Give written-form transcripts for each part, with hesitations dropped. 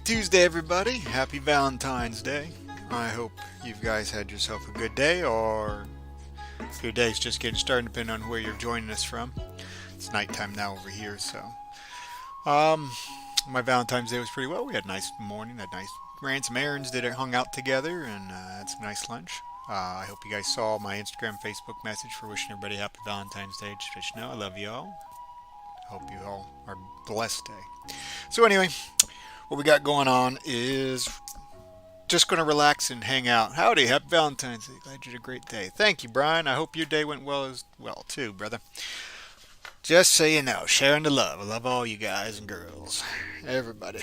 Tuesday, everybody. Happy Valentine's Day. I hope you guys had yourself a good day, or if your day's just getting started, depending on where you're joining us from. It's nighttime now over here, so. Um, my Valentine's Day was pretty well. We had a nice morning, ran some errands, hung out together, and had some nice lunch. I hope you guys saw my Instagram, Facebook message for wishing everybody happy Valentine's Day. Just know I love you all. Hope you all are blessed day. So anyway, what we got going on is just going to relax and hang out. Howdy, happy Valentine's Day. Glad you had a great day. Thank you, Brian. I hope your day went well as well, too, brother. Just so you know, sharing the love. I love all you guys and girls. Everybody.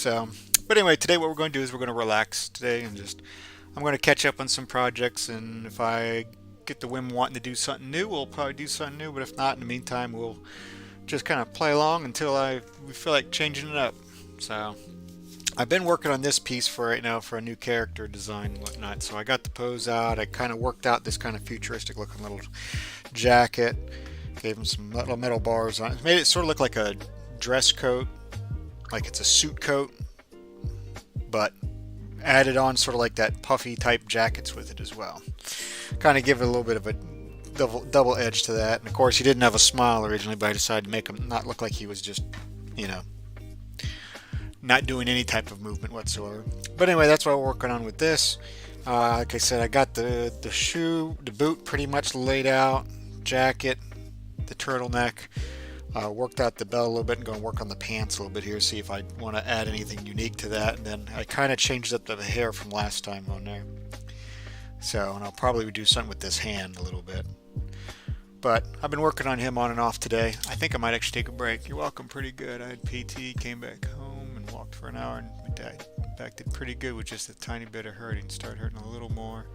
But anyway, today what we're going to do is we're going to relax today and I'm going to catch up on some projects, and if I get the whim wanting to do something new, we'll probably do something new, but if not, in the meantime, we'll just kind of play along until we feel like changing it up. So I've been working on this piece for right now for a new character design and whatnot. So I got the pose out. I kind of worked out this kind of futuristic looking little jacket. Gave him some metal bars on it. Made it sort of look like a dress coat, like it's a suit coat, but added on sort of like that puffy type jackets with it as well. Kind of give it a little bit of a double edge to that. And of course he didn't have a smile originally, but I decided to make him not look like he was just, not doing any type of movement whatsoever. But anyway, that's what we're working on with this. Like I said, I got the boot pretty much laid out, jacket, the turtleneck. Worked out the belt a little bit and going to work on the pants a little bit here, see if I want to add anything unique to that. And then I kind of changed up the hair from last time on there. So, and I'll probably do something with this hand a little bit. But I've been working on him on and off today. I think I might actually take a break. You're welcome. Pretty good. I had PT, came back home and walked for an hour, and my dad, in fact, did pretty good with just a tiny bit of hurting. Started hurting a little more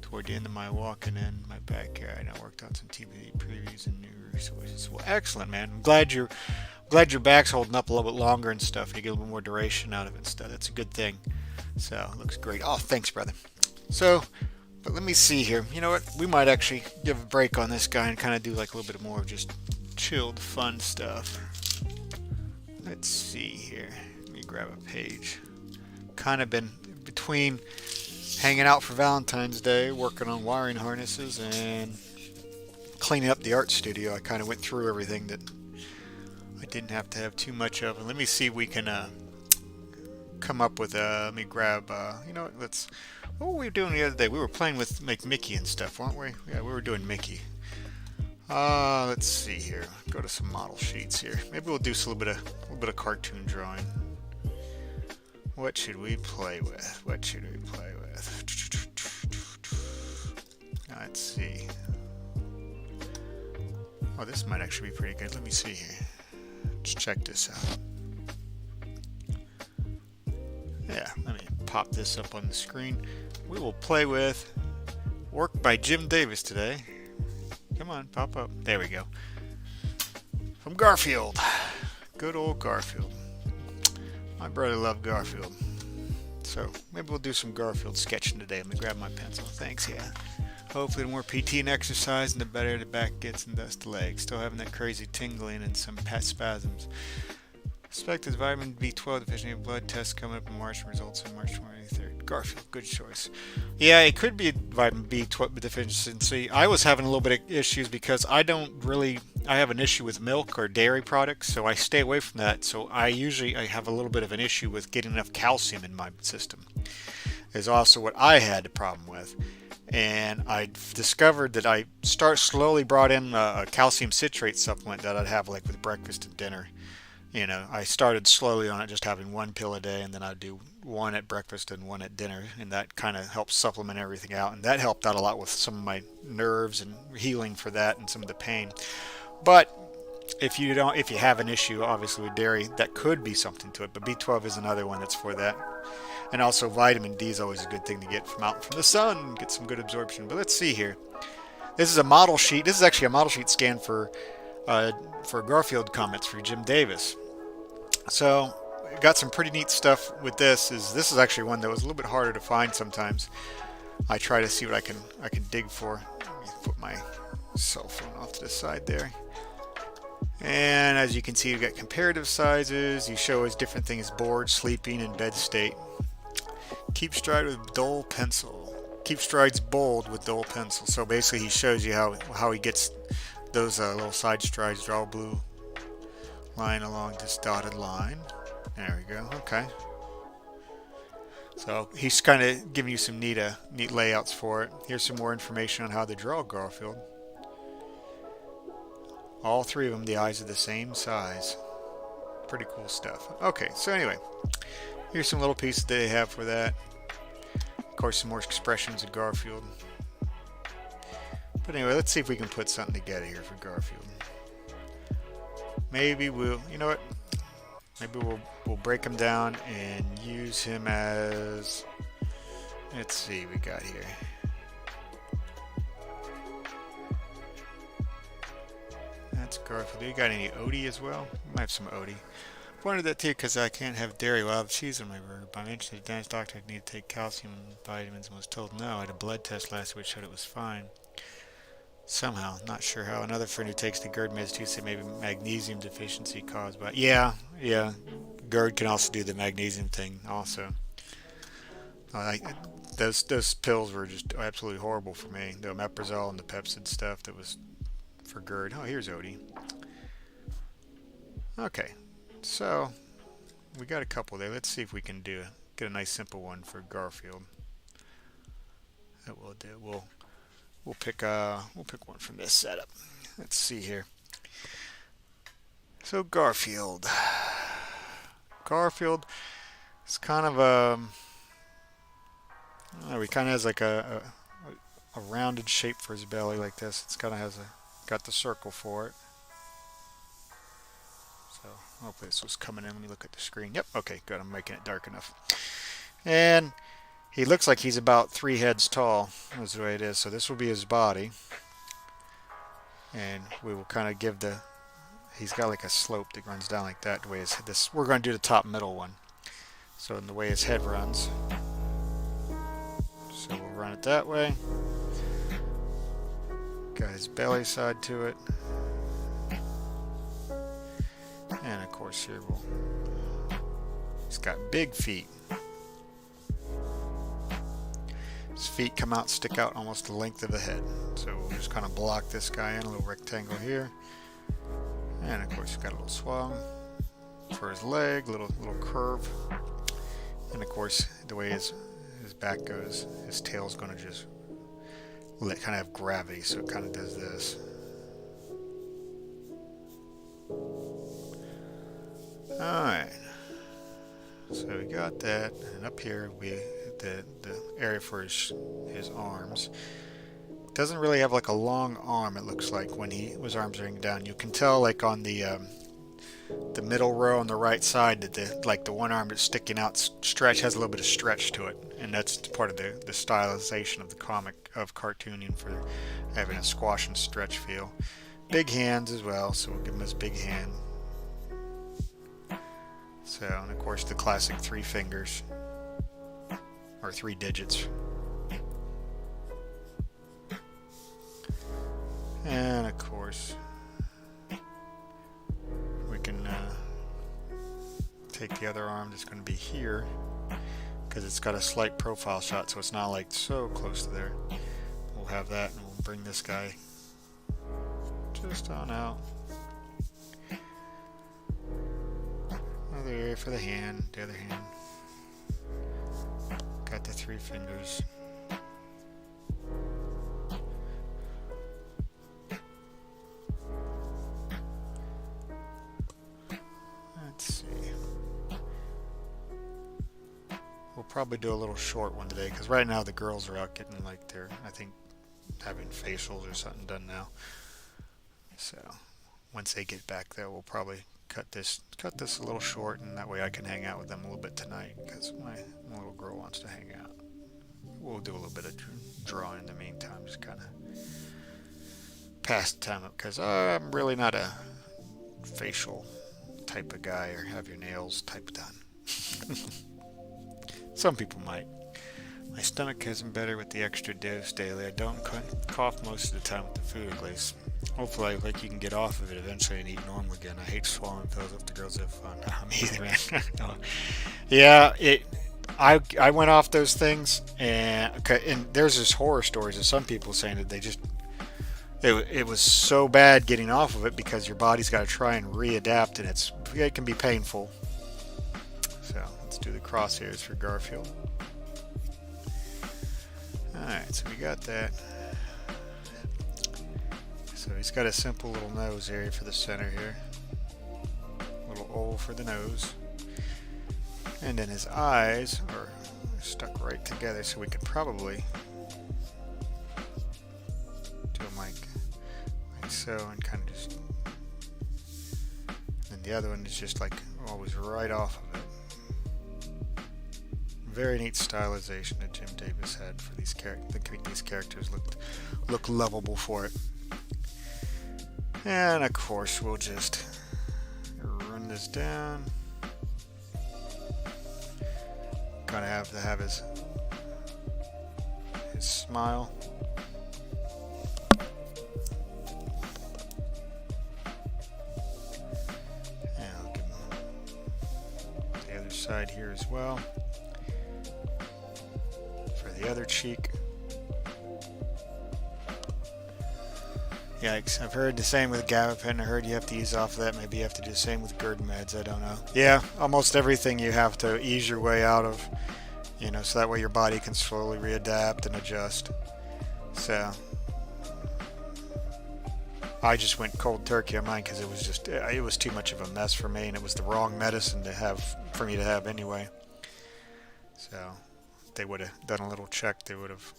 toward the end of my walking in my backyard. I worked on some TV previews and new resources. Well, excellent, man. I'm glad your back's holding up a little bit longer and stuff. You get a little bit more duration out of it and stuff. That's a good thing. So it looks great. Oh, thanks, brother. But let me see here. You know what? We might actually give a break on this guy and kind of do like a little bit more of just chilled, fun stuff. Let's see here. Let me grab a page. Kind of been between hanging out for Valentine's Day, working on wiring harnesses, and cleaning up the art studio. I kind of went through everything that I didn't have to have too much of. And let me see if we can come up with let me grab, what were we doing the other day? We were playing with Mickey and stuff, weren't we? Yeah, we were doing Mickey. Let's see here. Go to some model sheets here. Maybe we'll do a little bit of cartoon drawing. What should we play with? Let's see. Oh, this might actually be pretty good. Let me see here. Let's check this out. Yeah, let me pop this up on the screen. We will play with Work by Jim Davis today. Come on, pop up. There we go. From Garfield. Good old Garfield. My brother loved Garfield. So maybe we'll do some Garfield sketching today. Let me grab my pencil. Thanks, yeah. Hopefully the more PT and exercise, and the better the back gets and thus the legs. Still having that crazy tingling and some spasms. Suspect is vitamin B12 deficiency. Blood test coming up in March. Results on March 23rd. Garfield, good choice. Yeah, it could be vitamin B12 deficiency. I was having a little bit of issues because I have an issue with milk or dairy products, so I stay away from that. So I have a little bit of an issue with getting enough calcium in my system. Is also what I had a problem with. And I discovered that I slowly brought in a calcium citrate supplement that I'd have like with breakfast and dinner. I started slowly on it, just having one pill a day, and then I'd do one at breakfast and one at dinner, and that kind of helps supplement everything out, and that helped out a lot with some of my nerves and healing for that and some of the pain. But if you have an issue, obviously with dairy, that could be something to it, but B12 is another one that's for that. And also vitamin D is always a good thing to get from the sun, get some good absorption. But let's see here. This is a model sheet. This is actually a model sheet scan for Garfield comics for Jim Davis. So got some pretty neat stuff with this. This is actually one that was a little bit harder to find sometimes. I try to see what I can dig for. Let me put my cell phone off to the side there. And as you can see, you've got comparative sizes. You show us different things: board, sleeping, and bed state. Keep stride with dull pencil. Keep strides bold with dull pencil. So basically he shows you how he gets those little side strides. Draw a blue line along this dotted line. There we go. Okay. So he's kind of giving you some neat layouts for it. Here's some more information on how to draw Garfield. All three of them, the eyes are the same size. Pretty cool stuff. Okay, so anyway, here's some little pieces they have for that. Of course, some more expressions of Garfield. But anyway, let's see if we can put something together here for Garfield. Maybe we'll, you know what? Maybe we'll break him down and use him as, let's see, we got here. That's Garfield. Do you got any Odie as well? I might have some Odie. Wanted that too because I can't have dairy while I have cheese in my burger. But I'm interested. The dentist doctor I need to take calcium and vitamins and was told no. I had a blood test last week showed it was fine. Somehow, not sure how. Another friend who takes the GERD meds too said maybe magnesium deficiency caused by. Yeah. GERD can also do the magnesium thing also. Those pills were just absolutely horrible for me. The omeprazole and the Pepcid stuff that was for GERD. Oh, here's Odie. Okay, so we got a couple there. Let's see if we can get a nice simple one for Garfield. That we'll do. We'll pick one from this setup. Let's see here. So Garfield is kind of he kind of has like a rounded shape for his belly like this. It's kind of got the circle for it. So hopefully this was coming in when you look at the screen. Yep, okay, good. I'm making it dark enough. And he looks like he's about 3 heads tall. That's the way it is. So this will be his body. And we will kind of give he's got like a slope that runs down like that. The way we're going to do the top middle one. So in the way his head runs. So we'll run it that way. Got his belly side to it. And of course here he's got big feet. His feet come out, stick out almost the length of the head. So we'll just kind of block this guy in, a little rectangle here. And of course he's got a little swung for his leg, little curve. And of course the way his back goes, his tail's going to just kind of have gravity, so it kind of does this. Alright, so we got that, and up here we the area for his arms. Doesn't really have like a long arm, it looks like, when his arms are hanging down. You can tell like on the middle row on the right side that the one arm that's sticking out has a little bit of stretch to it, and that's part of the stylization of the comic, of cartooning, for having a squash and stretch feel. Big hands as well, so we'll give him his big hand. So, and of course the classic 3 fingers, or 3 digits. And of course we can take the other arm that's going to be here, because it's got a slight profile shot, so it's not like so close to there. We'll have that, and we'll bring this guy just on out. Another area for the hand, the other hand. Got the 3 fingers. Let's see. We'll probably do a little short one today, because right now the girls are out getting like I think having facials or something done now. So once they get back there, we'll probably cut this a little short, and that way I can hang out with them a little bit tonight, because my little girl wants to hang out. We'll do a little bit of drawing in the meantime, just kind of pass the time up, because I'm really not a facial type of guy, or have your nails type done. Some people might. My stomach isn't better with the extra dose daily. I don't cough most of the time with the food, at least. Hopefully, like, you can get off of it eventually and eat normal again. I hate swallowing pills if the girls have fun. No, me either, man. No. Yeah, I went off those things, and there's this horror stories of some people saying that it was so bad getting off of it because your body's got to try and readapt, and it can be painful. So let's do the crosshairs for Garfield. Alright, so we got that. So he's got a simple little nose area for the center here. Little oval for the nose. And then his eyes are stuck right together, so we could probably do them like so, and kind of just... And the other one is just like always right off of it. Very neat stylization that Jim Davis had for these characters. To make these characters look lovable for it. And of course, we'll just run this down. Gotta have to have his smile. And I'll give him the other side here as well. For the other cheek. Yikes, I've heard the same with gabapentin. I heard you have to ease off of that. Maybe you have to do the same with GERD meds. I don't know. Yeah, almost everything you have to ease your way out of, so that way your body can slowly readapt and adjust. So I just went cold turkey on mine because it was too much of a mess for me, and it was the wrong medicine for me to have anyway. So if they would have done a little check, they would have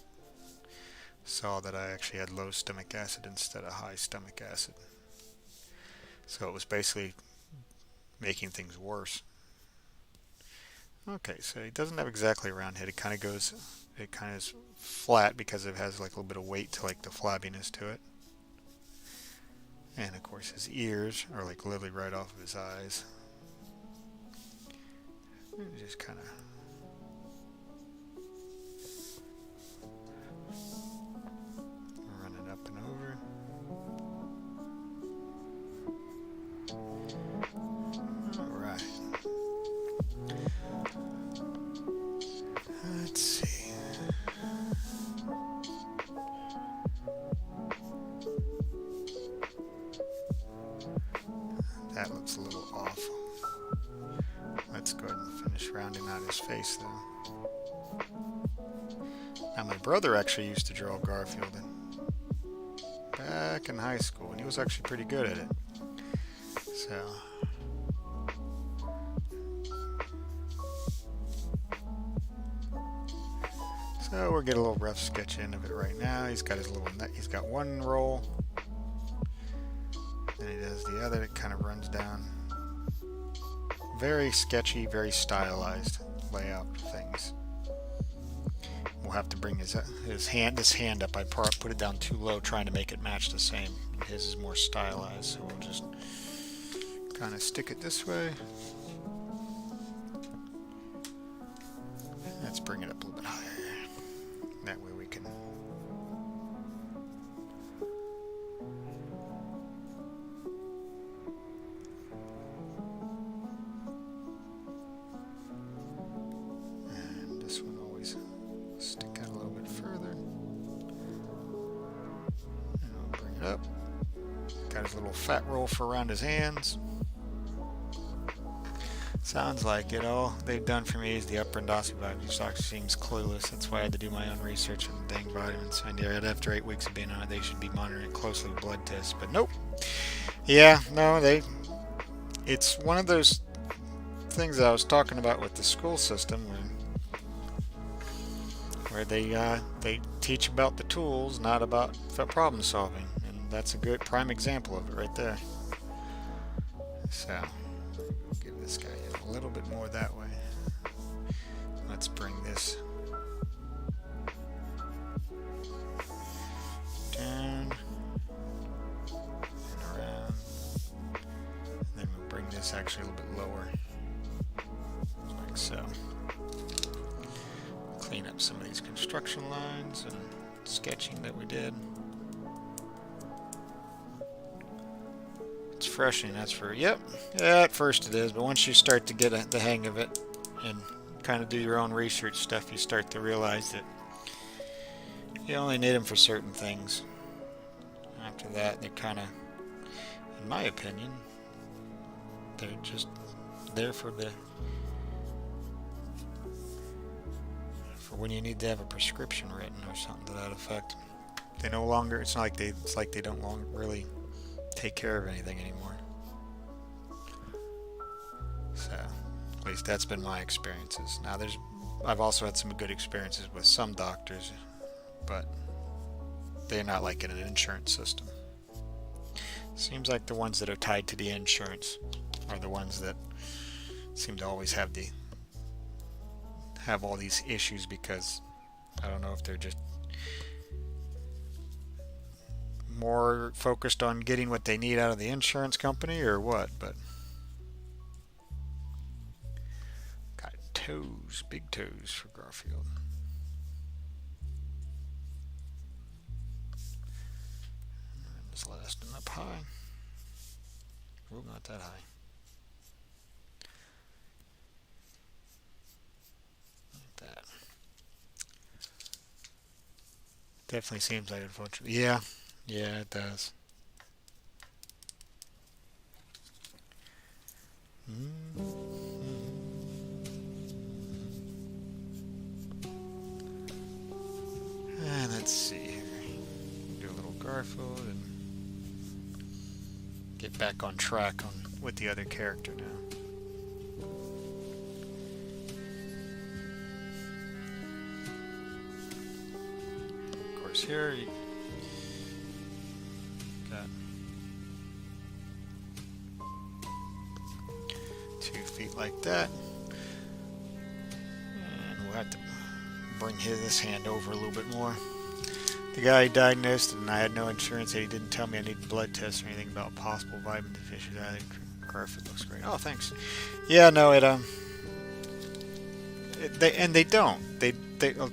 saw that I actually had low stomach acid instead of high stomach acid. So it was basically making things worse. Okay, so he doesn't have exactly a round head. It kind of is flat because it has like a little bit of weight to like the flabbiness to it. And of course his ears are like literally right off of his eyes. Just kind of up and over. Alright. Let's see. That looks a little off. Let's go ahead and finish rounding out his face though. Now my brother actually used to draw Garfield back in high school, and he was actually pretty good at it. So we'll get a little rough sketch in of it right now. He's got he's got one roll, then he does the other. It kind of runs down. Very sketchy, very stylized layout of things. We'll have to bring this hand up. I put it down too low trying to make it match the same. His is more stylized, so we'll just kind of stick it this way. Let's bring it up a little bit higher. That way we can this one always stick out a little bit further. And I'll bring it up. Got his little fat roll for around his hands. Sounds like it. All they've done for me is the upper endoscopy, which seems clueless. That's why I had to do my own research on the dang vitamins. And yeah, after 8 weeks of being on it, they should be monitoring closely with blood tests. But nope. Yeah, no, it's one of those things I was talking about with the school system where they teach about the tools, not about problem solving, and that's a good prime example of it right there. So we'll give this guy a little bit more that way. Let's bring this down and around, and then we'll bring this actually a little bit lower, like so. clean up some of these construction lines and sketching that we did. It's frustrating, that's for, yep, yeah, at first it is, but once you start to get the hang of it and kind of do your own research stuff, you start to realize that you only need them for certain things. After that, they kind of, in my opinion, they're just there for when you need to have a prescription written or something to that effect. They no longer, it's like they don't really take care of anything anymore. So, at least that's been my experiences. Now I've also had some good experiences with some doctors, but they're not like in an insurance system. Seems like the ones that are tied to the insurance are the ones that seem to always have all these issues, because I don't know if they're just more focused on getting what they need out of the insurance company or what, but got toes, big toes for Garfield. And this last one up high. Oh, not that high. Like that. Definitely seems like unfortunately. Yeah. Yeah, it does. And let's see here. Do a little Garfield and get back on track with the other character now. Of course, here you got 2 feet like that, and we'll have to bring this hand over a little bit more. The guy diagnosed it, and I had no insurance, and he didn't tell me I needed blood tests or anything about possible vitamin deficiency. I think Garfield looks great. Oh, thanks. Yeah, no, they don't. The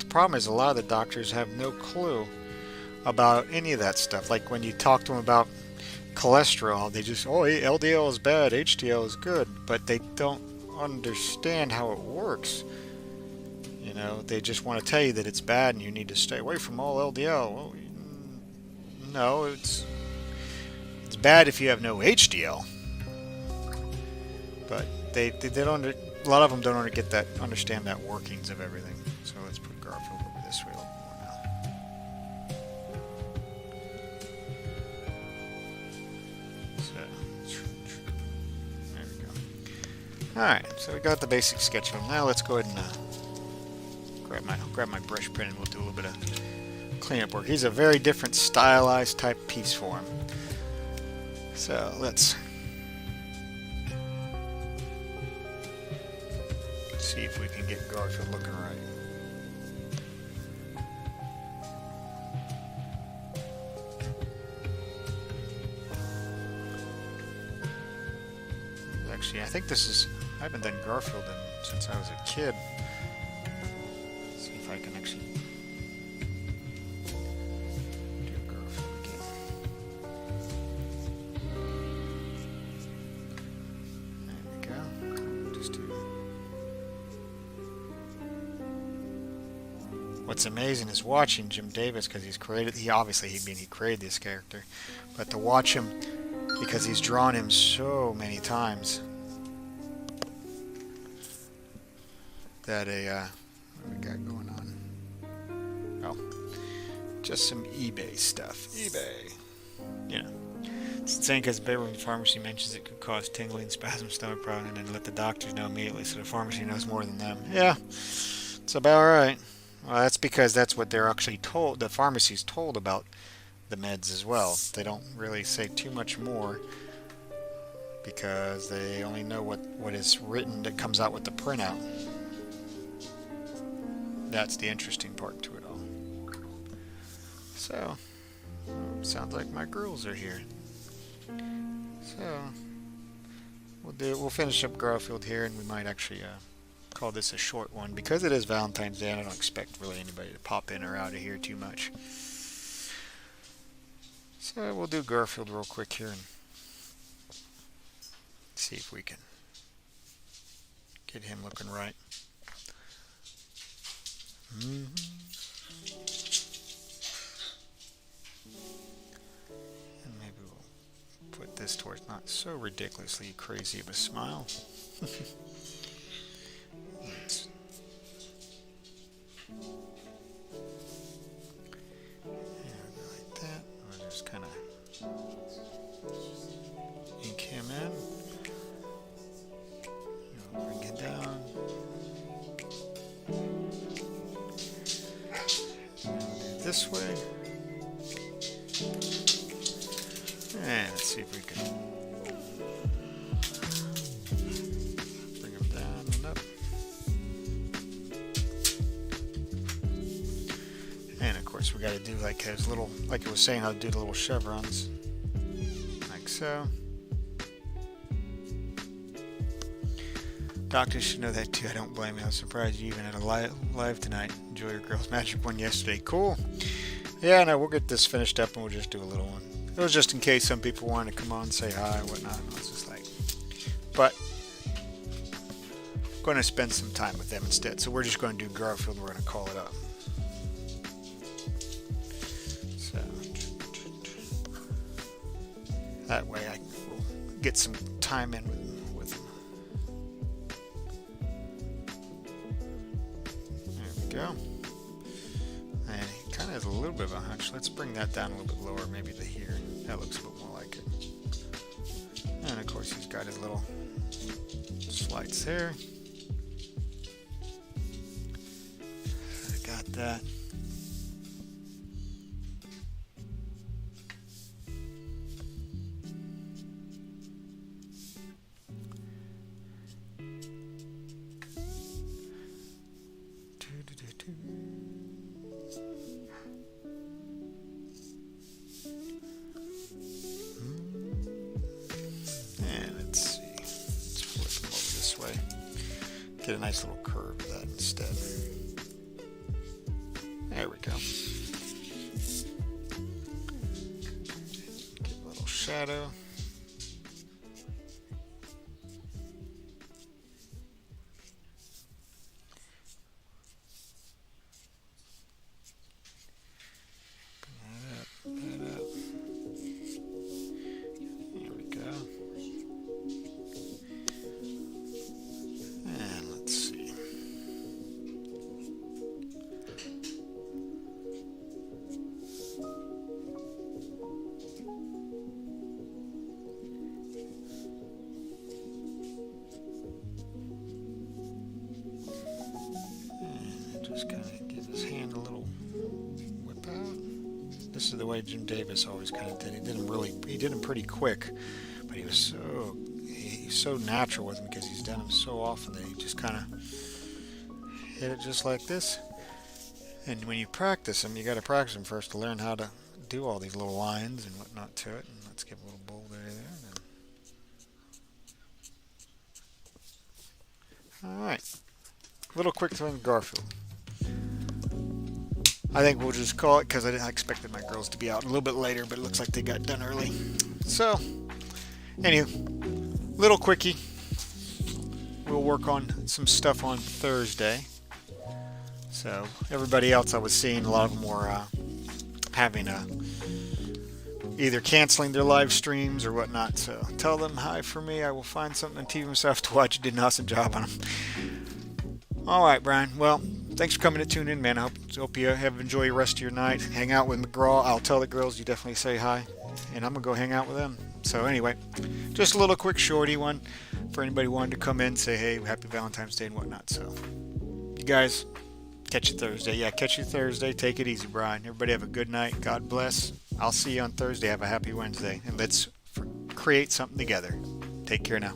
problem is a lot of the doctors have no clue about any of that stuff. Like when you talk to them about cholesterol, they just, oh, LDL is bad, HDL is good, but they don't understand how it works. You know, they just want to tell you that it's bad and you need to stay away from all LDL. Well, no, it's bad if you have no HDL. But they don't. A lot of them don't understand that workings of everything. So let's put Garfield over this way a little more now. So there we go. All right, so we got the basic sketch of him. Now let's go ahead and grab my brush pen, and we'll do a little bit of cleanup work. He's a very different stylized type piece for him. So let's see if we can get Garfield looking right. Actually, I think this is, I haven't done Garfield since I was a kid. Let's see if I can actually do Garfield again. There we go. Just do. What's amazing is watching Jim Davis, because he created this character, but to watch him, because he's drawn him so many times, that what we got going on? Oh, just some eBay stuff. eBay. You know, it's insane because the Bedroom Pharmacy mentions it could cause tingling, spasm, stomach problem, and then let the doctors know immediately, so the pharmacy knows more than them. Yeah, it's about right. Well, that's because that's what they're actually told. The pharmacy's told about the meds as well. They don't really say too much more because they only know what is written that comes out with the printout. That's the interesting part to it all. So, sounds like my girls are here. So, we'll finish up Garfield here, and we might actually call this a short one because it is Valentine's Day and I don't expect really anybody to pop in or out of here too much. So we'll do Garfield real quick here and see if we can get him looking right. And maybe we'll put this towards not so ridiculously crazy of a smile. Like that. We'll just kind of ink him in. Bring it down. We'll do this way. And let's see if we can bring them down and up. And of course we got to do like his little, like I was saying, how to do the little chevrons, like so. Doctors should know that too. I don't blame you. I was surprised you even had a live tonight. Enjoy your girls' magic one yesterday. Cool. Yeah, no, we'll get this finished up and we'll just do a little one. It was just in case some people wanted to come on and say hi and whatnot. I was just like, but I'm going to spend some time with them instead. So we're just going to do Garfield and we're going to call it up. So that way I will get some time in with them. There we go. And he kind of has a little bit of a hunch. Let's bring that down a little bit lower, maybe to here. That looks a bit more like it. And of course he's got his little slides there. I got that. And let's see. Let's flip them over this way. Get a nice little curve of that instead. There we go. Get a little shadow. Just kind of give his hand a little whip out. This is the way Jim Davis always kind of did. He did him pretty quick, but he's so natural with him because he's done them so often that he just kind of hit it just like this. And when you practice them, you got to practice them first to learn how to do all these little lines and whatnot to it. And let's give a little bold area there. All right, little quick thing, Garfield. I think we'll just call it because I expected my girls to be out a little bit later, but it looks like they got done early. So, anywho, little quickie. We'll work on some stuff on Thursday. So, everybody else I was seeing, a lot of them were having either canceling their live streams or whatnot. So, tell them hi for me. I will find something on TV myself to watch. You did an awesome job on them. All right, Brian. Well, thanks for coming to tune in, man. I hope you have enjoy the rest of your night. Hang out with McGraw. I'll tell the girls you definitely say hi, and I'm gonna go hang out with them. So anyway, just a little quick shorty one for anybody who wanted to come in, say hey, happy Valentine's Day and whatnot. So you guys, catch you Thursday. Yeah, catch you Thursday. Take it easy, Brian. Everybody have a good night. God bless. I'll see you on Thursday. Have a happy Wednesday, and let's create something together. Take care now.